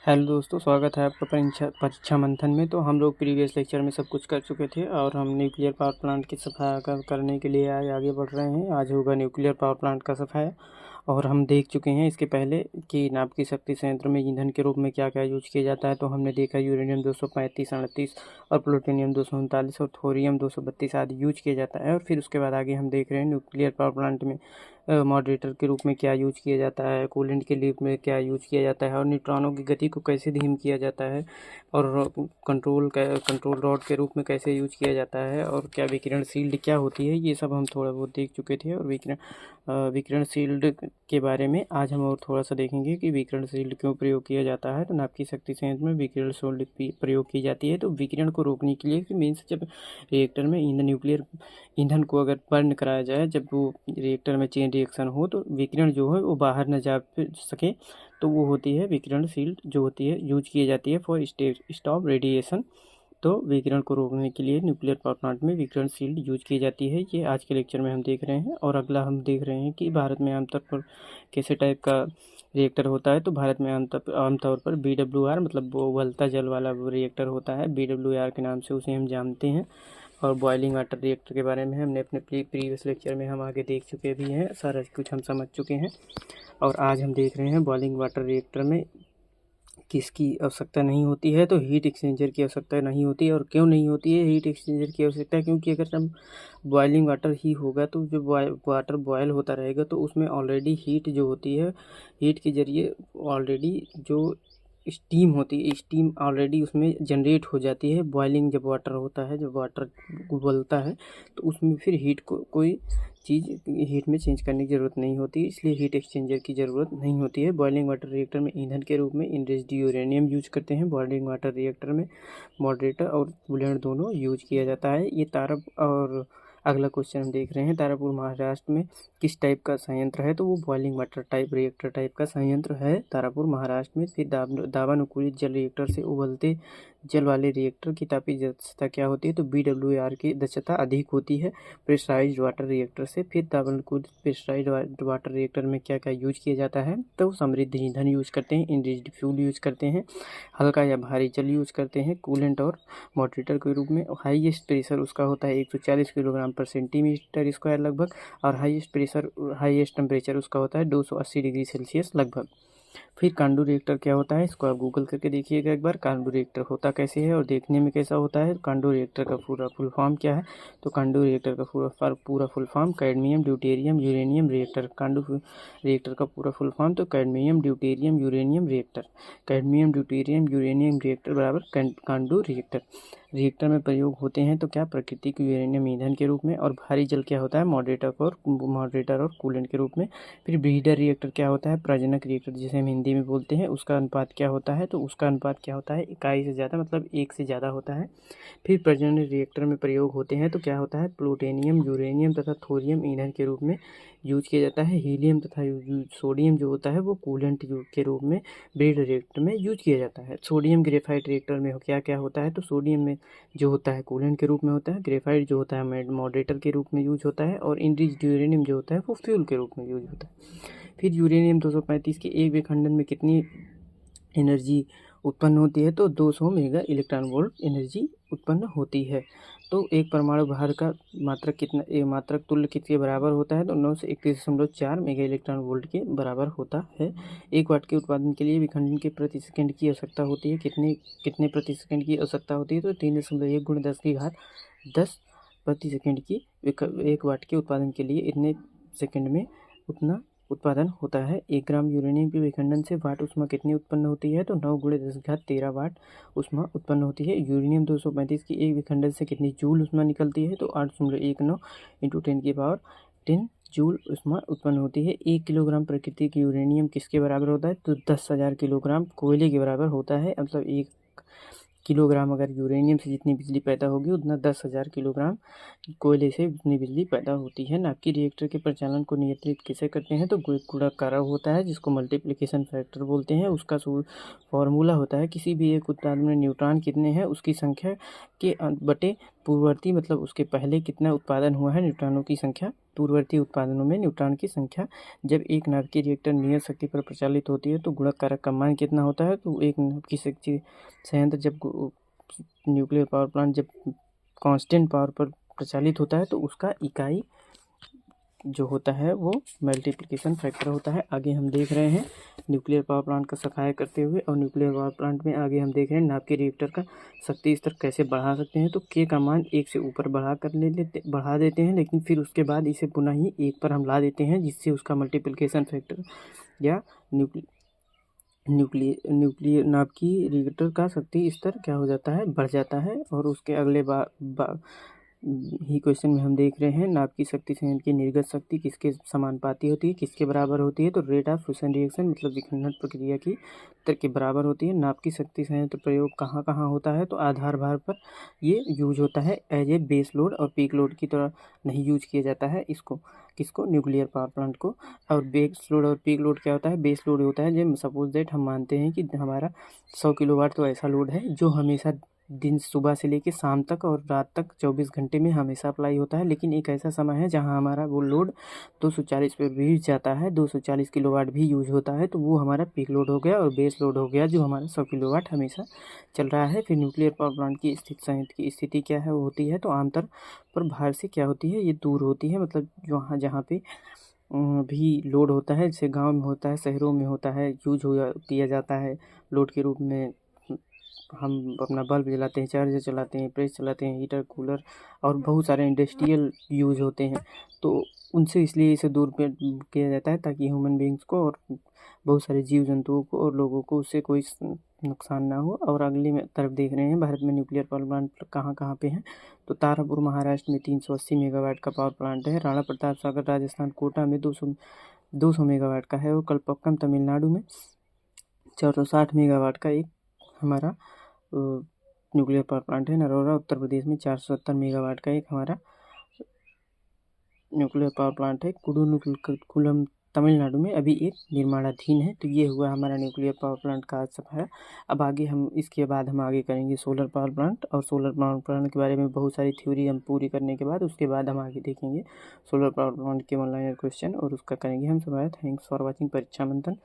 Hello दोस्तों, स्वागत है आपका परीक्षा परीक्षा मंथन में। तो हम लोग प्रीवियस लेक्चर में सब कुछ कर चुके थे और हम न्यूक्लियर पावर प्लांट की सफाया करने के लिए आगे बढ़ रहे हैं। आज होगा न्यूक्लियर पावर प्लांट का सफाया। और हम देख चुके हैं इसके पहले कि नाभिकीय शक्ति संयंत्र में ईंधन के रूप में क्या क्या यूज किया जाता है। तो हमने देखा यूरेनियम 235, 38 और प्लूटोनियम 239 और थोरियम 232 आदि यूज किया जाता है। और फिर उसके बाद आगे हम देख रहे हैं न्यूक्लियर पावर प्लांट में मॉडरेटर के रूप में क्या यूज किया जाता है, कूलेंट के रूप में क्या यूज किया जाता है, और न्यूट्रॉनों की गति को कैसे धीम किया जाता है, और कंट्रोल रॉड के रूप में कैसे यूज किया जाता है, और क्या विकिरण शील्ड क्या होती है। ये सब हम थोड़ा बहुत देख चुके थे। और विकिरण शील्ड के बारे में आज हम और थोड़ा सा देखेंगे कि विकिरण शील्ड क्यों प्रयोग किया जाता है। तो नाभिकीय शक्ति संयंत्र में विकिरण शील्ड प्रयोग की जाती है। तो विकिरण को रोकने के लिए मीन्स जब रिएक्टर में न्यूक्लियर ईंधन को अगर बर्न कराया जाए, जब वो रिएक्टर में चेन रिएक्शन हो तो विकिरण जो है वो बाहर न जा सके, तो वो होती है विकिरण शील्ड जो होती है यूज की जाती है फॉर स्टॉप रेडिएशन। तो विकिरण को रोकने के लिए न्यूक्लियर पावर प्लांट में विकिरण शील्ड यूज की जाती है। ये आज के लेक्चर में हम देख रहे हैं। और अगला हम देख रहे हैं कि भारत में आमतौर पर कैसे टाइप का रिएक्टर होता है। तो भारत में आमतौर पर BWR मतलब वो उबलता जल वाला रिएक्टर होता है। BWR के नाम से उसे हम जानते हैं। और बॉइलिंग वाटर रिएक्टर के बारे में हमने अपने प्रीवियस लेक्चर में हम आगे देख चुके भी हैं, सारा कुछ हम समझ चुके हैं। और आज हम देख रहे हैं बॉइलिंग वाटर रिएक्टर में किसकी आवश्यकता नहीं होती है। तो हीट एक्सचेंजर की आवश्यकता नहीं होती है। और क्यों नहीं होती है हीट एक्सचेंजर की आवश्यकता? क्योंकि अगर हम बॉइलिंग वाटर ही होगा तो जो वाटर बॉयल होता रहेगा तो उसमें ऑलरेडी हीट जो होती है, हीट के जरिए ऑलरेडी जो स्टीम होती है, स्टीम ऑलरेडी उसमें जनरेट हो जाती है। बॉइलिंग जब वाटर होता है, जब वाटर उबलता है तो उसमें फिर हीट को कोई चीज़ हीट में चेंज करने की ज़रूरत नहीं होती, इसलिए हीट एक्सचेंजर की ज़रूरत नहीं होती है। बॉइलिंग वाटर रिएक्टर में ईंधन के रूप में इनरिच्ड यूरेनियम यूज करते हैं। बॉइलिंग वाटर रिएक्टर में मॉडरेटर और कूलेंट दोनों यूज किया जाता है। ये तारक और अगला क्वेश्चन हम देख रहे हैं, तारापुर महाराष्ट्र में किस टाइप का संयंत्र है। तो वो boiling water type reactor type का संयंत्र है तारापुर महाराष्ट्र में। फिर दावानुकूलित जल रिएक्टर से उबलते जल वाले रिएक्टर की तापीय दक्षता क्या होती है। तो BWR की दक्षता अधिक होती है प्रेशराइज्ड वाटर रिएक्टर से। फिर दावानुकूलित प्रेशराइज्ड वाटर रिएक्टर में क्या क्या यूज किया जाता है। तो समृद्ध ईंधन यूज करते हैं, इनरिच्ड फ्यूल यूज करते हैं, हल्का या भारी जल यूज करते हैं कूलेंट और मॉडरेटर के रूप में। हाईएस्ट प्रेशर उसका होता है 140 किलोग्राम पर सेंटीमीटर स्क्वायर लगभग। और हाईएस्ट टेम्परेचर उसका होता है 280 डिग्री सेल्सियस लगभग। फिर कांडू रिएक्टर क्या होता है, इसको आप गूगल करके देखिएगा एक बार, कांडू रिएक्टर होता कैसे है और देखने में कैसा होता है। कांडू रिएक्टर का पूरा फुल फॉर्म क्या है। तो कांडू रिएक्टर का पूरा full form cadmium deuterium uranium reactor. CANDU reactor का पूरा फुल फॉर्म तो cadmium deuterium uranium reactor. Cadmium deuterium uranium reactor बराबर कांडू रिएक्टर। रिएक्टर में प्रयोग होते हैं तो क्या, प्राकृतिक यूरेनियम ईंधन के रूप में। और भारी जल क्या होता है, मॉडरेटर और कूलेंट के रूप में। फिर ब्रीडर रिएक्टर क्या होता है, प्रजनक रिएक्टर जिसे हम हिंदी में बोलते हैं, उसका अनुपात क्या होता है। तो उसका अनुपात क्या होता है, इकाई से ज़्यादा मतलब एक से ज़्यादा होता है। फिर प्रजनन रिएक्टर में प्रयोग होते हैं तो क्या होता है, प्लूटोनियम यूरेनियम तथा थोरियम ईंधन के रूप में यूज किया जाता है। हीलियम तथा सोडियम जो होता है वो कूलेंट के रूप में ब्रीडर रिएक्टर में यूज किया जाता है। सोडियम ग्रेफाइट रिएक्टर में क्या क्या होता है। तो सोडियम में जो होता है कूलेंट के रूप में होता है, ग्रेफाइट जो होता है मॉडरेटर के रूप में यूज होता है, और इनरिच्ड यूरेनियम जो होता है वो फ्यूल के रूप में यूज होता है। फिर यूरेनियम 235 के एक विखंडन में कितनी एनर्जी उत्पन्न होती है। तो 200 मेगा इलेक्ट्रॉन वोल्ट एनर्जी उत्पन्न होती है। तो एक परमाणु भार का मात्रक तुल्य किसके बराबर होता है। तो 9 से 31.4 मेगा इलेक्ट्रॉन वोल्ट के बराबर होता है। 1 वाट के उत्पादन के लिए विखंडन के प्रति सेकंड की आवश्यकता होती है। कितने प्रति सेकंड की आवश्यकता होती है। तो 3.1 × 10 की घात 10 प्रति सेकंड की 1 वाट के उत्पादन के लिए इतने सेकंड में उतना उत्पादन होता है। 1 ग्राम यूरेनियम के विखंडन से वाट ऊष्मा कितनी उत्पन्न होती है। तो 9 × 10 की घात 13 वाट ऊष्मा उत्पन्न होती है। यूरेनियम 235 की एक विखंडन से कितनी जूल ऊष्मा निकलती है। तो 8.19 × 10 जूल ऊष्मा उत्पन्न होती है। 1 किलोग्राम प्राकृतिक यूरेनियम किसके बराबर होता है। तो 10,000 किलोग्राम कोयले के बराबर होता है। मतलब 1 किलोग्राम अगर यूरेनियम से जितनी बिजली पैदा होगी उतना 10,000 किलोग्राम कोयले से उतनी बिजली पैदा होती है। नाभिकीय रिएक्टर के परिचालन को नियंत्रित कैसे करते हैं। तो गुणा कारक होता है जिसको मल्टीप्लिकेशन फैक्टर बोलते हैं। उसका फॉर्मूला होता है, किसी भी एक उत्पाद में न्यूट्रॉन कितने हैं उसकी संख्या के बटे पूर्ववर्ती मतलब उसके पहले कितना उत्पादन हुआ है न्यूट्रॉनों की संख्या दूरवर्ती उत्पादनों में न्यूट्रॉन की संख्या। जब एक नाभिकीय रिएक्टर नियत शक्ति पर प्रचालित होती है तो गुणक कारक का मान कितना होता है? तो एक नाभिकीय शक्ति संयंत्र जब न्यूक्लियर पावर प्लांट जब कांस्टेंट पावर पर प्रचालित होता है तो उसका इकाई जो होता है वो मल्टीप्लिकेशन फैक्टर होता है। आगे हम देख रहे हैं न्यूक्लियर पावर प्लांट का सफाया करते हुए, और न्यूक्लियर पावर प्लांट में आगे हम देख रहे हैं नाभिकीय रिएक्टर का शक्ति स्तर कैसे बढ़ा सकते हैं। तो के का मान 1 से ऊपर बढ़ा देते हैं, लेकिन फिर उसके बाद इसे पुनः ही 1 पर हम ला देते हैं, जिससे उसका मल्टीप्लिकेशन फैक्टर या न्यूक्लियर नाभिकीय रिएक्टर का शक्ति स्तर क्या हो जाता है? बढ़ जाता है। और उसके अगले ही क्वेश्चन में हम देख रहे हैं नाभिकीय शक्ति संयंत्र की निर्गत शक्ति किसके समानुपाती होती है, किसके बराबर होती है? तो रेट ऑफ फ्यूजन रिएक्शन मतलब विखंडन प्रक्रिया की दर के बराबर होती है। नाभिकीय शक्ति संयंत्र प्रयोग कहाँ कहाँ होता है? तो आधार भार पर ये यूज होता है, एज ए बेस लोड और पीक लोड की तरह नहीं यूज किया जाता है इसको। किसको? न्यूक्लियर पावर प्लांट को। और बेस लोड और पीक लोड क्या होता है? बेस लोड होता है जब सपोज दैट हम मानते हैं कि हमारा 100 किलोवाट तो ऐसा लोड है जो हमेशा दिन सुबह से लेकर शाम तक और रात तक 24 घंटे में हमेशा अप्लाई होता है, लेकिन एक ऐसा समय है जहां हमारा वो लोड 240 पे भी जाता है, 240 किलोवाट भी यूज होता है, तो वो हमारा पीक लोड हो गया। और बेस लोड हो गया जो हमारा 100 किलोवाट हमेशा चल रहा है। फिर न्यूक्लियर पावर प्लांट की संयंत्र की स्थिति क्या है होती है? तो आमतौर पर भार से क्या होती है? ये दूर होती है, मतलब जहाँ जहाँ पे भी लोड होता है, जैसे गांव में होता है, शहरों में होता है, यूज किया जाता है लोड के रूप में। हम अपना बल्ब जलाते हैं, चार्जर चलाते हैं, प्रेस चलाते हैं, हीटर, कूलर और बहुत सारे इंडस्ट्रियल यूज होते हैं, तो उनसे इसलिए इसे दूर किया जाता है ताकि ह्यूमन बींग्स को और बहुत सारे जीव जंतुओं को और लोगों को उससे कोई नुकसान ना हो। और अगली में तरफ देख रहे हैं भारत में न्यूक्लियर पावर प्लांट कहाँ कहाँ पे हैं? तो तारापुर महाराष्ट्र में 380 मेगावाट का पावर प्लांट है। राणा प्रताप सागर राजस्थान कोटा में 200 मेगावाट का है। और कलपक्कम तमिलनाडु में 460 मेगावाट का एक हमारा न्यूक्लियर पावर प्लांट है। नरोरा उत्तर प्रदेश में 470 मेगावाट का एक हमारा न्यूक्लियर पावर प्लांट है। कुडुनुकुलम तमिलनाडु में अभी एक निर्माणाधीन है। तो ये हुआ हमारा न्यूक्लियर पावर प्लांट का आज सफाया। अब आगे हम इसके बाद हम आगे करेंगे सोलर पावर प्लांट, और सोलर पावर प्लांट के बारे में बहुत सारी थ्योरी हम पूरी करने के बाद उसके बाद हम आगे देखेंगे सोलर पावर प्लांट के ऑनलाइन क्वेश्चन और उसका करेंगे हम सफाया। थैंक्स फॉर वॉचिंग परीक्षा मंथन।